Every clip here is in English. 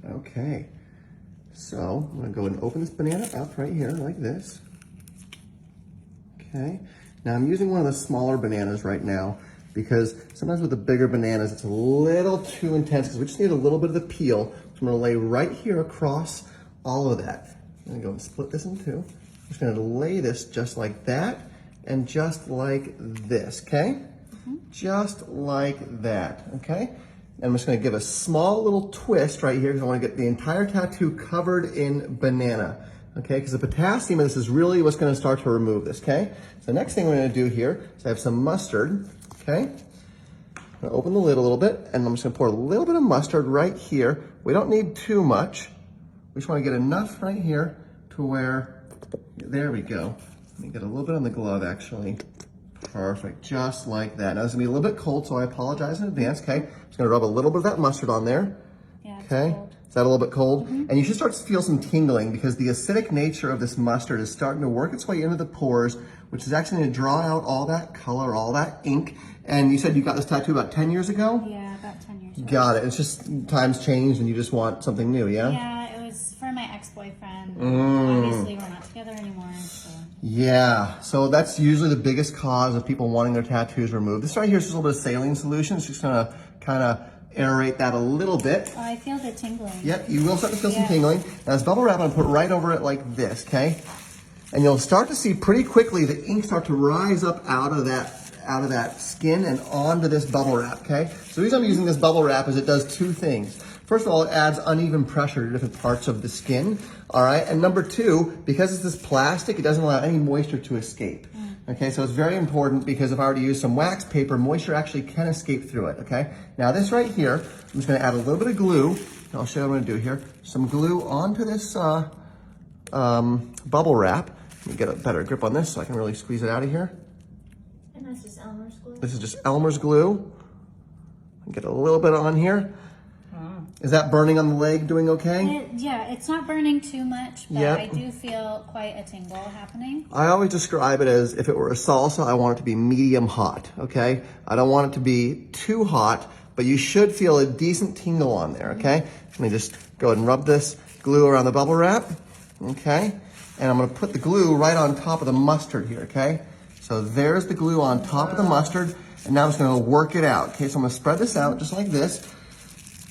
Okay, so I'm gonna go and open this banana up right here like this. Okay, now I'm using one of the smaller bananas right now because sometimes with the bigger bananas, it's a little too intense because we just need a little bit of the peel. So I'm gonna lay right here across all of that. I'm gonna go and split this in two. I'm just gonna lay this just like that and just like this, okay? Just like that, okay? And I'm just gonna give a small little twist right here because I wanna get the entire tattoo covered in banana, okay? Because the potassium of this is really what's gonna start to remove this, okay? So the next thing we're gonna do here is I have some mustard, okay? I'm gonna open the lid a little bit and I'm just gonna pour a little bit of mustard right here. We don't need too much. We just wanna get enough right here to where, there we go. Let me get a little bit on the glove actually. Perfect, just like that. Now this is gonna be a little bit cold, so I apologize in advance, okay? Just gonna rub a little bit of that mustard on there. Yeah, it's okay? cold. Is that a little bit cold? And you should start to feel some tingling because the acidic nature of this mustard is starting to work its way into the pores, which is actually gonna draw out all that color, all that ink. And you said you got this tattoo about 10 years ago? Yeah, about 10 years ago. Got it. It's just times changed and you just want something new, yeah? Yeah, it was for my ex-boyfriend. Obviously, we're not together anymore, so. Yeah, so that's usually the biggest cause of people wanting their tattoos removed. This right here is just a little bit of saline solution. It's just gonna kind of aerate that a little bit. Oh, I feel the tingling. Yep, you will start to feel some tingling. Now this bubble wrap, I'm gonna put right over it like this, okay? And you'll start to see pretty quickly the ink start to rise up out of that skin and onto this bubble wrap, okay? So the reason I'm using this bubble wrap is it does two things. First of all, it adds uneven pressure to different parts of the skin, all right? And number two, because it's this plastic, it doesn't allow any moisture to escape, okay? So it's very important because if I were to use some wax paper, moisture actually can escape through it, okay? Now this right here, I'm just gonna add a little bit of glue. And I'll show you what I'm gonna do here. Some glue onto this bubble wrap. Let me get a better grip on this so I can really squeeze it out of here. And that's just Elmer's glue? This is just Elmer's glue. Get a little bit on here. Is that burning on the leg doing okay? Yeah, it's not burning too much, but Yep. I do feel quite a tingle happening. I always describe it as if it were a salsa, I want it to be medium hot, okay? I don't want it to be too hot, but you should feel a decent tingle on there, okay? Let me just go ahead and rub this glue around the bubble wrap, okay? And I'm gonna put the glue right on top of the mustard here, okay? So there's the glue on top of the mustard, and now I'm just gonna work it out, okay? So I'm gonna spread this out just like this,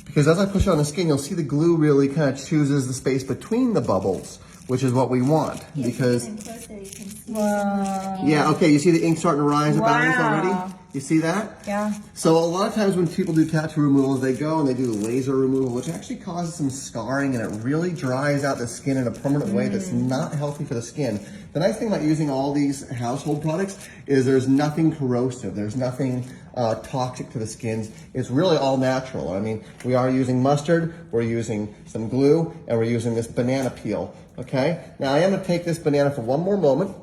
because as I push it on the skin, you'll see the glue really kind of chooses the space between the bubbles, which is what we want. Yeah, because, even closer, you can see yeah, okay, you see the ink starting to rise up out of this already? Wow. You see that? Yeah. So a lot of times when people do tattoo removals, they go and they do the laser removal, which actually causes some scarring and it really dries out the skin in a permanent way that's not healthy for the skin. The nice thing about using all these household products is there's nothing corrosive, there's nothing toxic to the skins. It's really all natural. I mean, we are using mustard, we're using some glue, and we're using this banana peel, okay? Now I am gonna take this banana for one more moment,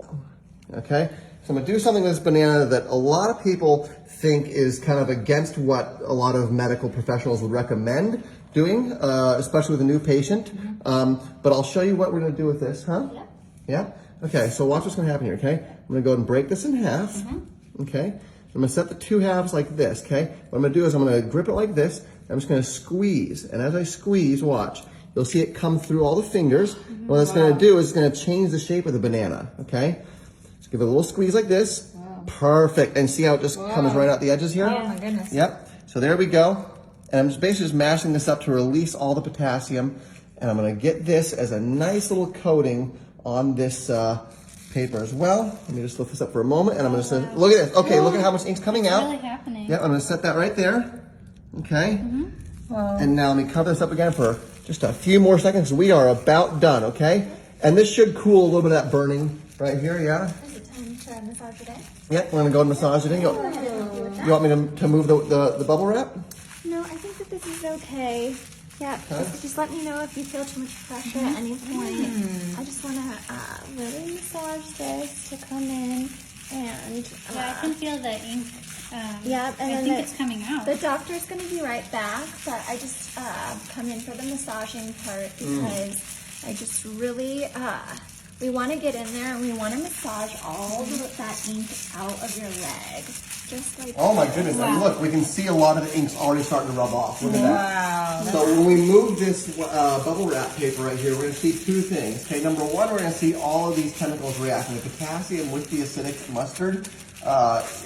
okay? So I'm gonna do something with this banana that a lot of people think is kind of against what a lot of medical professionals would recommend doing, especially with a new patient. But I'll show you what we're gonna do with this, huh? Yeah. Yeah? Okay, so watch what's gonna happen here, okay? I'm gonna go ahead and break this in half, okay? I'm gonna set the two halves like this, okay? What I'm gonna do is I'm gonna grip it like this, I'm just gonna squeeze, and as I squeeze, watch, you'll see it come through all the fingers. And what it's gonna do is it's gonna change the shape of the banana, okay? Just give it a little squeeze like this. Perfect, and see how it just comes right out the edges here? Oh my goodness. Yep, so there we go. And I'm just basically just mashing this up to release all the potassium, and I'm gonna get this as a nice little coating on this paper as well. Let me just lift this up for a moment, and I'm gonna say, look at this. Okay, look at how much ink's coming out. Really happening. Yep, I'm gonna set that right there. Okay. Wow. And now let me cover this up again for just a few more seconds. We are about done, okay? And this should cool a little bit of that burning right here, yeah? Is it time to massage it in? Yep, we're gonna go and massage it in. Go ahead and do with that. You want me to move the bubble wrap? No, I think that this is okay. Yeah, just let me know if you feel too much pressure at any point. I just want to really massage this to come in and Yeah, I can feel the ink. yeah, and I then think it's coming out. the doctor's going to be right back, but I just come in for the massaging part because I just really we want to get in there and we want to massage all of that ink out of your leg, just like Oh my this. goodness, and look, we can see a lot of the ink's already starting to rub off. Look at that. Wow. So when we move this bubble wrap paper right here, we're going to see two things. Okay, number one, we're going to see all of these chemicals reacting. The potassium with the acidic mustard,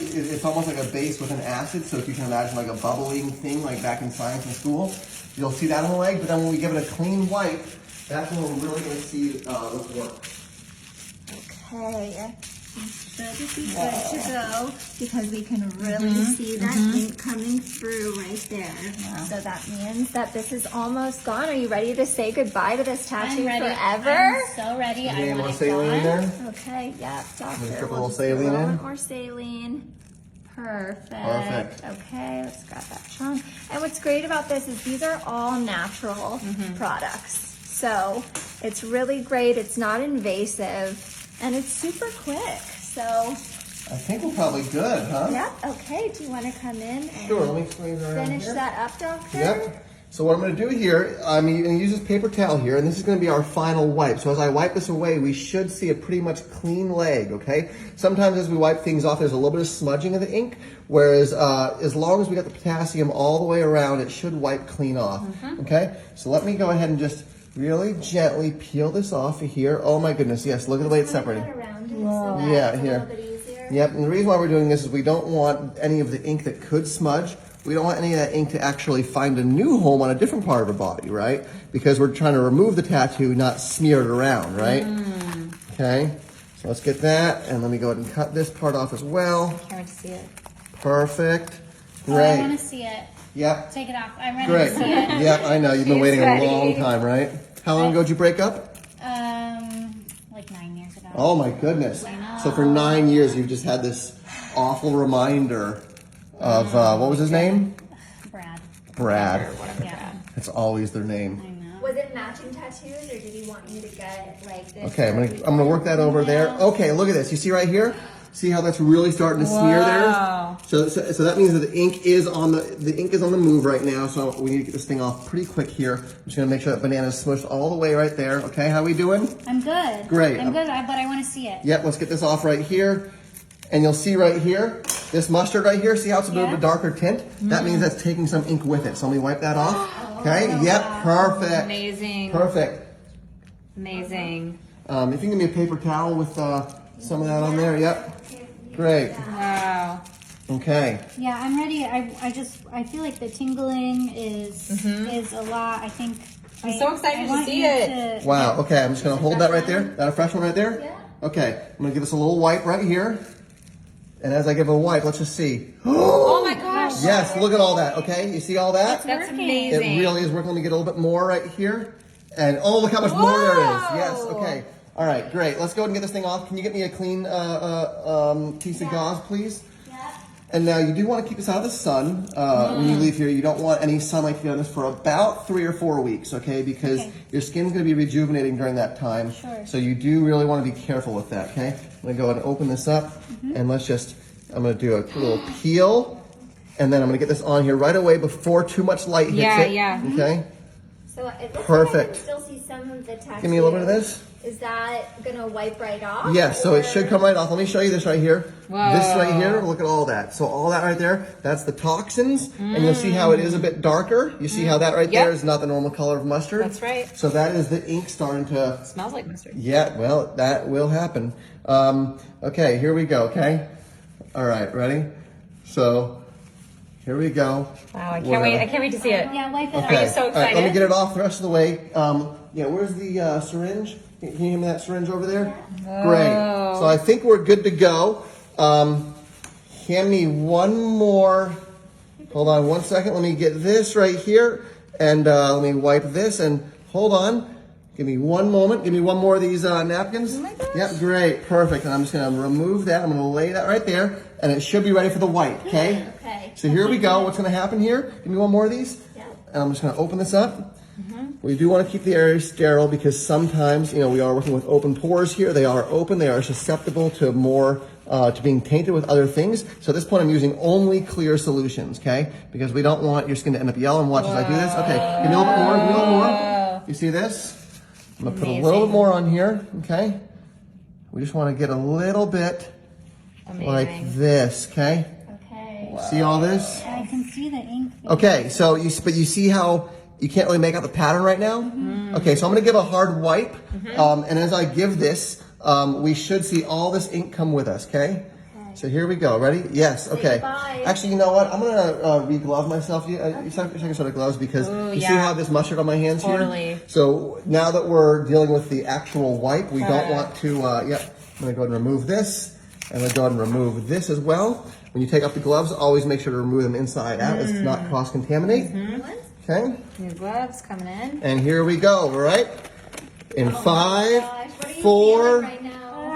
it's almost like a base with an acid. So if you can imagine like a bubbling thing like back in science in school, you'll see that on the leg. But then when we give it a clean wipe, that's when we're really going to see this work. Okay. Should be good to go because we can really see that ink coming through right there. So that means that this is almost gone. Are you ready to say goodbye to this tattoo I'm ready. forever? I'm so ready. I You want want it saline in gone. there? Okay, yeah, doctor. Just drip a We'll little just do a saline little in. bit more saline. Perfect. Perfect. Okay, let's grab that chunk. And what's great about this is these are all natural products. So it's really great. It's not invasive and it's super quick. So I think we're probably good, huh? yeah, okay. Do you want to come in and Sure, let me squeeze around finish here. that up, doctor? Yep. So what I'm going to do here, I'm going to use this paper towel here, and this is going to be our final wipe. So as I wipe this away, we should see a pretty much clean leg, okay? Sometimes as we wipe things off, there's a little bit of smudging of the ink, whereas as long as we got the potassium all the way around, it should wipe clean off, okay? So let me go ahead and just really gently peel this off of here. Oh my goodness, yes, look at the way it's separating. So Yeah, that's here. a little bit easier. Yep, and the reason why we're doing this is we don't want any of the ink that could smudge. We don't want any of that ink to actually find a new home on a different part of our body, right? Because we're trying to remove the tattoo, not smear it around, right? Okay, so let's get that, and let me go ahead and cut this part off as well. Can't wait to see it. Perfect. Oh, I want Great. to see it. Yep. Take it off. I'm ready Great. to see it. Yep, I know. You've been She's waiting a ready. long time, right? How long ago did you break up? Like 9 years ago. Oh my goodness. I know. So for 9 years, you've just had this awful reminder of, what was his name? Brad. Brad. Yeah. That's always their name. I know. Was it matching tattoos, or did he want you to get like this? Okay, I'm gonna work that over there. Okay, look at this. You see right here? See how that's really starting to smear Wow. there? So that means that the ink is on the move right now. So we need to get this thing off pretty quick here. I'm just gonna make sure that banana's smushed all the way right there. Okay, how we doing? I'm good. Great. I'm good, but I want to see it. Yep, let's get this off right here. And you'll see right here, this mustard right here, see how it's a bit of a darker tint? That means that's taking some ink with it. So let me wipe that off. Okay, yep, perfect. Amazing. Perfect. Amazing. If you can give me a paper towel with some of that on there, yep. Great. Wow. Okay. Yeah, I'm ready. I feel like the tingling is a lot. I think I'm so excited I to want see you it. to- Wow, okay, I'm just gonna hold that right there. That a fresh one right there? Yeah. Okay, I'm gonna give us a little wipe right here. And as I give a wipe, let's just see. Oh my gosh. Yes, look at all that, okay? You see all that? That's working. It amazing. really is working. Let me get a little bit more right here. And oh, look how much more there is. Whoa. Yes, okay. All right, great. Let's go ahead and get this thing off. Can you get me a clean piece of gauze, please? Yeah. And now you do want to keep this out of the sun when you leave here. You don't want any sunlight to be on this for about 3 or 4 weeks, okay? Because your skin's going to be rejuvenating during that time. Sure. So you do really want to be careful with that, okay? I'm going to go ahead and open this up. And let's just, I'm going to do a little peel. And then I'm going to get this on here right away before too much light hits Yeah, it. yeah. Okay? So it looks Perfect. like I can still see some of the tattoo. Give me a little bit of this. Is that gonna wipe right off? Yes, so it or- should come right off. Let me show you this right here. Whoa. This right here, look at all that. So all that right there, that's the toxins. And you'll see how it is a bit darker. You see how that right there Yep. is not the normal color of mustard? That's right. So that is the ink starting to, Smells like mustard. yeah, well, that will happen. Okay, here we go, okay? All right, ready? So, here we go. Wow, I can't wait. I can't wait to see it. Yeah, wipe it Okay. off. so All right, let me excited. get it off the rest of the way. Yeah, where's the syringe? Can you hand me that syringe over there? Great. So I think we're good to go. Hand me one more. Hold on 1 second. Let me get this right here. And let me wipe this. And hold on. Give me one moment. Give me one more of these napkins. Oh my gosh. Yep, great. Perfect. And I'm just going to remove that. I'm going to lay that right there. And it should be ready for the wipe, okay? Okay. So here we go. What's going to happen here? Give me one more of these. Yeah. And I'm just going to open this up. We do want to keep the area sterile because sometimes, you know, we are working with open pores here. They are open. They are susceptible to more, to being tainted with other things. So at this point, I'm using only clear solutions, okay? Because we don't want your skin to end up yellow. Watch as I do this. Okay, give me a little bit more. Give me a little more. You see this? I'm going to put a little bit more on here, okay? We just want to get a little bit like Amazing. this, okay? Okay. See all this? I can see the ink. Okay, so you see how you can't really make out the pattern right now? Okay, so I'm gonna give a hard wipe. And as I give this, we should see all this ink come with us, okay? So here we go. Ready? Yes. Okay. Bye. Actually, you know what? I'm gonna re-glove myself. You second set of gloves because you see how this mustard on my hands Totally. here. So now that we're dealing with the actual wipe, we don't want to. Yep. I'm gonna go ahead and remove this, and I'm gonna go ahead and remove this as well. When you take off the gloves, always make sure to remove them inside out. Let's not cross-contaminate. Okay. New gloves coming in. And here we go. All right. In 5, 4. Right now.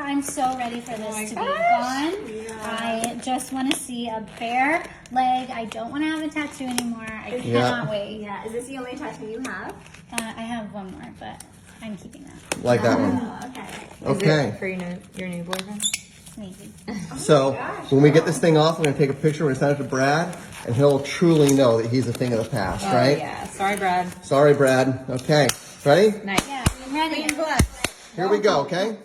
I'm so ready for this to be gone. I just want to see a bare leg. I don't want to have a tattoo anymore. I cannot wait. Yeah, is this the only tattoo you have? I have one more, but I'm keeping that. Like that one. Okay. Okay. Is it for your new boyfriend? Maybe. So when we get this thing off, we're gonna take a picture. We're gonna send it to Brad, and he'll truly know that he's a thing of the past, right? Yeah. Sorry, Brad. Sorry, Brad. Okay. Ready? Nice. Yeah, I'm ready. Here we go. Okay.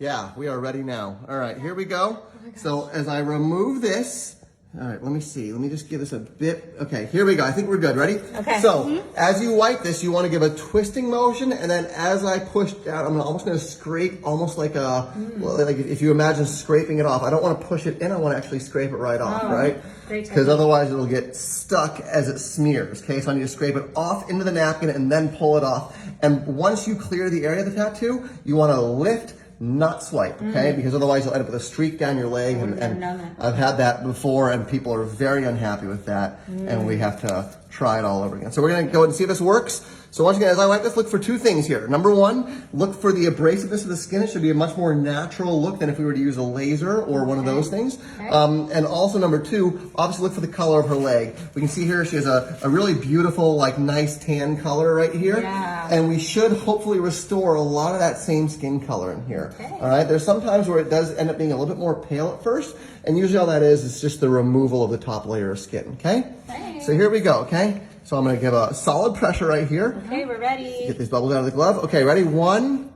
Yeah, we are ready now. All right, here we go. So as I remove this, all right, let me see. Let me just give this a bit. Okay, here we go. I think we're good. Ready? Okay. So as you wipe this, you want to give a twisting motion, and then as I push down, I'm almost going to scrape, almost like a, like if you imagine scraping it off. I don't want to push it in. I want to actually scrape it right off, right? Great Because otherwise it'll get stuck as it smears. Okay, so I need to scrape it off into the napkin and then pull it off. And once you clear the area of the tattoo, you want to lift, not swipe, okay? Because otherwise you'll end up with a streak down your leg, and I've had that before, and people are very unhappy with that, and we have to try it all over again. So we're gonna go ahead and see if this works. So once again, as I wipe this, look for 2 things here. Number 1, look for the abrasiveness of the skin. It should be a much more natural look than if we were to use a laser or one of those things. And also number 2, obviously look for the color of her leg. We can see here she has a really beautiful, like nice tan color right here. Yeah. And we should hopefully restore a lot of that same skin color in here. All right, there's some times where it does end up being a little bit more pale at first, and usually all that is just the removal of the top layer of skin, okay? So here we go, okay? So I'm gonna give a solid pressure right here. Okay, we're ready. Get these bubbles out of the glove. Okay, ready? 1,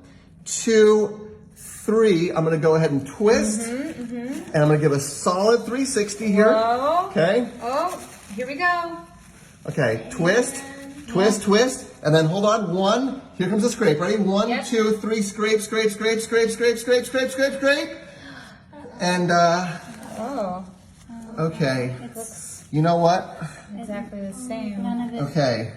2, 3. I'm gonna go ahead and twist, and I'm gonna give a solid 360 here. Whoa. Okay? Oh, here we go. Okay, twist, twist, twist, and then hold on. 1, here comes the scrape. Ready? 1, 2, 3, scrape, scrape, scrape, scrape, scrape, scrape, scrape, scrape, scrape. And, Oh, okay. You know what? exactly the same. None of it. Okay.